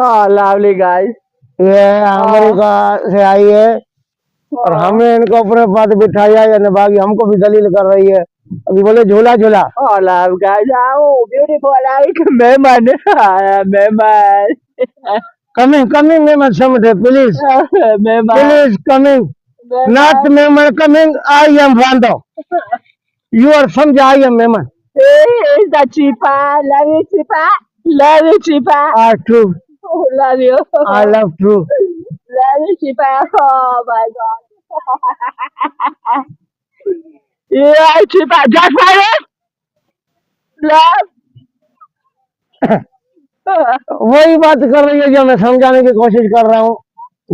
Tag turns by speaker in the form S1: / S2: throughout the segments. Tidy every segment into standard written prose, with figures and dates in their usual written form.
S1: Oh, lovely guys.
S2: ये America से आई है और हमने इनको अपने पास बिठाया है। बाकी हमको भी दलील कर रही है। अभी बोले झूला झूला।
S1: Oh, love guys. Oh, beautiful. Like Mehman. Mehman.
S2: Coming coming मेमन समझे please
S1: Mehman.
S2: Please coming not मेमन कमिंग आई एम फांडो यू आर समझ आई एम मेमन
S1: Hey, the Chipa. Love you, Chipa. Love you, Chipa.
S2: Are true
S1: Oh, love you.
S2: I love true
S1: Love you, Chipa. Oh, my God. Yeah, Chipa. Just for it. Love.
S2: वही बात कर रही है जो मैं समझाने की कोशिश कर रहा हूँ।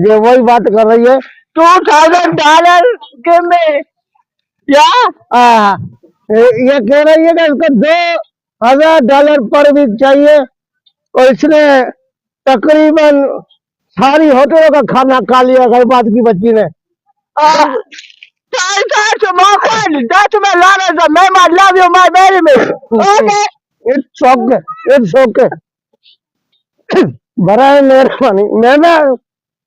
S2: ये वही बात कर रही है।
S1: $2,000 give me. Yeah.
S2: ये कह रही है कि इसको $2,000 पर वीक चाहिए और इसने तकरीबन सारी होटलों का खाना खा लिया। घर बात की बच्ची ने
S1: That's my friend. That's my lover. Mama, love you, my baby. Okay.
S2: It's okay it's okay बड़ा है मेहरबानी। मैं ना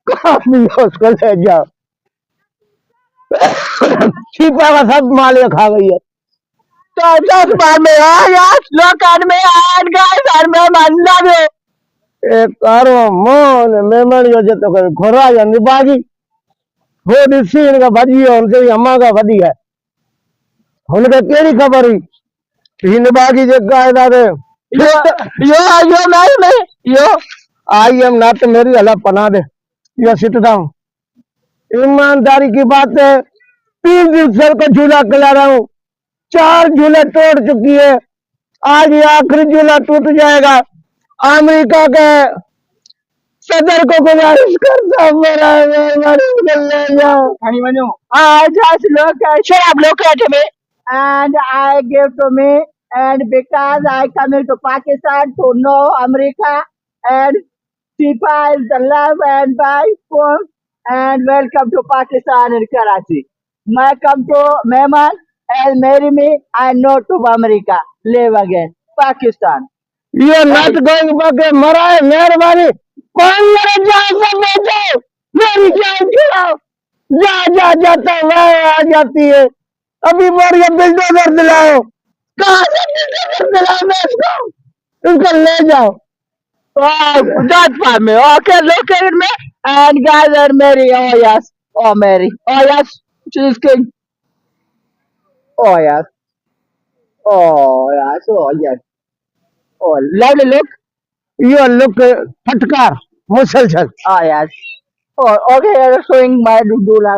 S2: काफी उसको ले जाओ छिपा का सब मालिया खा गई है।
S1: So just for me. Oh, yes. Look at me. And guys, and Mama, love you.
S2: एक कारो मोन मेमन जो जतो कर घोरा या निबागी हो दिसी इनका भजी है उनसे अम्मा का भजी है उनके केड़ी खबर ही हिंदबागी जगह है दादे
S1: You marry me. You.
S2: I am not मेरी अल्लाह पना दे यू सिट डाउन। ईमानदारी की बात है 3 दिन सर को झूला खिला रहा हूँ 4 झूले तोड़ चुकी है। आज ये आखिरी झूला टूट जाएगा। अमेरिका के सदर को गुजारिश करता हूँ मेरा मेहरबानी ले जाओ।
S1: I just shut up, look at me. And I give to me. And because I coming to Pakistan to know America. And Sipa is the love and by phone. And welcome to Pakistan and Karachi. I come to Mehman and marry me. I know to America. Live again. Pakistan.
S2: You are not going back. मरा है मेहरबानी कौन मेरे जान से बेचो मेरी जान खिलाओ। जा जा जाता मैं आ जाती है। अभी बोरिया बिल्डोजर दिलाओ। कहाँ से बिल्डोजर दिलाओ मैं इसको ले जाओ।
S1: Oh, that's for me. Okay, look at me. And guys are Mary. Oh, yes. Oh, Mary. Oh, yes. She's king. Oh, yes. Oh, yes. Oh, yes. Oh, lovely look.
S2: You are look फटकार मुसलसल।
S1: Oh, yes. Oh, okay. I'm showing my dula.